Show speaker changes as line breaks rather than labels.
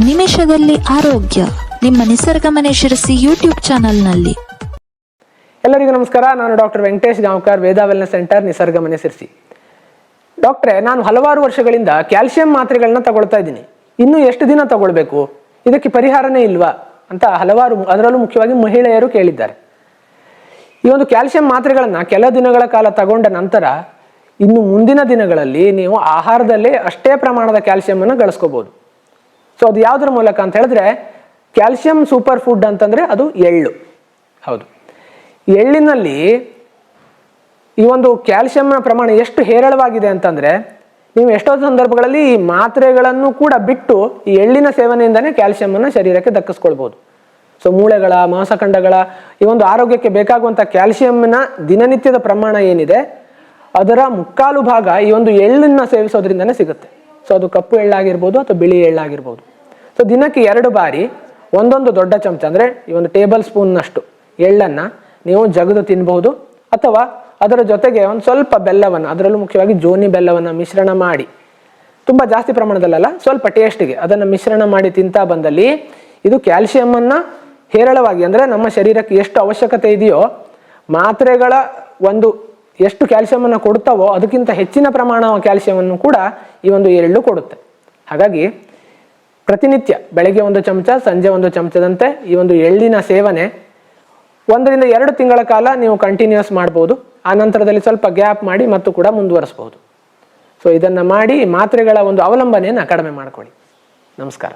ನಿಮಿಷದಲ್ಲಿ ಆರೋಗ್ಯ ನಿಮ್ಮ ನಿಸರ್ಗ ಮನೆ ಶಿರಸಿ ಯೂಟ್ಯೂಬ್ ಚಾನಲ್ನಲ್ಲಿ.
ಎಲ್ಲರಿಗೂ ನಮಸ್ಕಾರ. ನಾನು ಡಾಕ್ಟರ್ ವೆಂಕಟೇಶ್ ಗಾಂವ್ಕರ್, ವೇದ ವೆಲ್ನೆಸ್ ಸೆಂಟರ್, ನಿಸರ್ಗ ಮನೆ ಶಿರಸಿ. ಡಾಕ್ಟ್ರೇ, ನಾನು ಹಲವಾರು ವರ್ಷಗಳಿಂದ ಕ್ಯಾಲ್ಸಿಯಂ ಮಾತ್ರೆಗಳನ್ನ ತಗೊಳ್ತಾ ಇದ್ದೀನಿ. ಇನ್ನೂ ಎಷ್ಟು ದಿನ ತಗೊಳ್ಬೇಕು? ಇದಕ್ಕೆ ಪರಿಹಾರನೇ ಇಲ್ವಾ ಅಂತ ಹಲವಾರು, ಅದರಲ್ಲೂ ಮುಖ್ಯವಾಗಿ ಮಹಿಳೆಯರು ಕೇಳಿದ್ದಾರೆ. ಈ ಒಂದು ಕ್ಯಾಲ್ಸಿಯಂ ಮಾತ್ರೆಗಳನ್ನ ಕೆಲ ದಿನಗಳ ಕಾಲ ತಗೊಂಡ ನಂತರ ಇನ್ನು ಮುಂದಿನ ದಿನಗಳಲ್ಲಿ ನೀವು ಆಹಾರದಲ್ಲೇ ಅಷ್ಟೇ ಪ್ರಮಾಣದ ಕ್ಯಾಲ್ಸಿಯಂ ಅನ್ನು ಗಳಿಸ್ಕೋಬಹುದು. ಸೊ ಅದು ಯಾವುದರ ಮೂಲಕ ಅಂತ ಹೇಳಿದ್ರೆ, ಕ್ಯಾಲ್ಸಿಯಂ ಸೂಪರ್ ಫುಡ್ ಅಂತಂದ್ರೆ ಅದು ಎಳ್ಳು. ಹೌದು, ಎಳ್ಳಿನಲ್ಲಿ ಈ ಒಂದು ಕ್ಯಾಲ್ಸಿಯಂನ ಪ್ರಮಾಣ ಎಷ್ಟು ಹೇರಳವಾಗಿದೆ ಅಂತಂದ್ರೆ, ನೀವು ಎಷ್ಟೋ ಸಂದರ್ಭಗಳಲ್ಲಿ ಈ ಮಾತ್ರೆಗಳನ್ನು ಕೂಡ ಬಿಟ್ಟು ಈ ಎಳ್ಳಿನ ಸೇವನೆಯಿಂದನೇ ಕ್ಯಾಲ್ಸಿಯಂ ಅನ್ನು ಶರೀರಕ್ಕೆ ದಕ್ಕಿಸ್ಕೊಳ್ಬಹುದು. ಸೊ ಮೂಳೆಗಳ, ಮಾಂಸಖಂಡಗಳ ಈ ಒಂದು ಆರೋಗ್ಯಕ್ಕೆ ಬೇಕಾಗುವಂಥ ಕ್ಯಾಲ್ಸಿಯಂನ ದಿನನಿತ್ಯದ ಪ್ರಮಾಣ ಏನಿದೆ ಅದರ ಮುಕ್ಕಾಲು ಭಾಗ ಈ ಒಂದು ಎಳ್ಳನ್ನ ಸೇವಿಸೋದ್ರಿಂದನೇ ಸಿಗುತ್ತೆ. ಸೊ ಅದು ಕಪ್ಪು ಎಳ್ಳಾಗಿರ್ಬೋದು ಅಥವಾ ಬಿಳಿ ಎಳ್ಳಾಗಿರ್ಬೋದು. ಸೊ ದಿನಕ್ಕೆ 2 ಬಾರಿ ಒಂದೊಂದು ದೊಡ್ಡ ಚಮಚ ಅಂದರೆ ಈ ಒಂದು ಟೇಬಲ್ ಸ್ಪೂನ್ನಷ್ಟು ಎಳ್ಳನ್ನು ನೀವು ಜಗದು ತಿನ್ಬಹುದು. ಅಥವಾ ಅದರ ಜೊತೆಗೆ ಒಂದು ಸ್ವಲ್ಪ ಬೆಲ್ಲವನ್ನು, ಅದರಲ್ಲೂ ಮುಖ್ಯವಾಗಿ ಜೋನಿ ಬೆಲ್ಲವನ್ನು ಮಿಶ್ರಣ ಮಾಡಿ, ತುಂಬ ಜಾಸ್ತಿ ಪ್ರಮಾಣದಲ್ಲ, ಸ್ವಲ್ಪ ಟೇಸ್ಟಿಗೆ ಅದನ್ನು ಮಿಶ್ರಣ ಮಾಡಿ ತಿಂತಾ ಬಂದಲ್ಲಿ ಇದು ಕ್ಯಾಲ್ಸಿಯಮ್ಮನ್ನು ಹೇರಳವಾಗಿ, ಅಂದರೆ ನಮ್ಮ ಶರೀರಕ್ಕೆ ಎಷ್ಟು ಅವಶ್ಯಕತೆ ಇದೆಯೋ ಮಾತ್ರೆಗಳ ಒಂದು ಎಷ್ಟು ಕ್ಯಾಲ್ಸಿಯಮನ್ನು ಕೊಡ್ತಾವೋ ಅದಕ್ಕಿಂತ ಹೆಚ್ಚಿನ ಪ್ರಮಾಣ ಕ್ಯಾಲ್ಸಿಯಮನ್ನು ಕೂಡ ಈ ಒಂದು ಎಳ್ಳು ಕೊಡುತ್ತೆ. ಹಾಗಾಗಿ ಪ್ರತಿನಿತ್ಯ ಬೆಳಗ್ಗೆ 1 ಚಮಚ, ಸಂಜೆ 1 ಚಮಚದಂತೆ ಈ ಒಂದು ಎಳ್ಳಿನ ಸೇವನೆ 1 ರಿಂದ 2 ತಿಂಗಳ ಕಾಲ ನೀವು ಕಂಟಿನ್ಯೂಸ್ ಮಾಡ್ಬೋದು. ಆ ನಂತರದಲ್ಲಿ ಸ್ವಲ್ಪ ಗ್ಯಾಪ್ ಮಾಡಿ ಮತ್ತು ಕೂಡ ಮುಂದುವರಿಸ್ಬೋದು. ಸೊ ಇದನ್ನು ಮಾಡಿ ಮಾತ್ರೆಗಳ ಒಂದು ಅವಲಂಬನೆಯನ್ನು ಕಡಿಮೆ ಮಾಡ್ಕೊಳ್ಳಿ. ನಮಸ್ಕಾರ.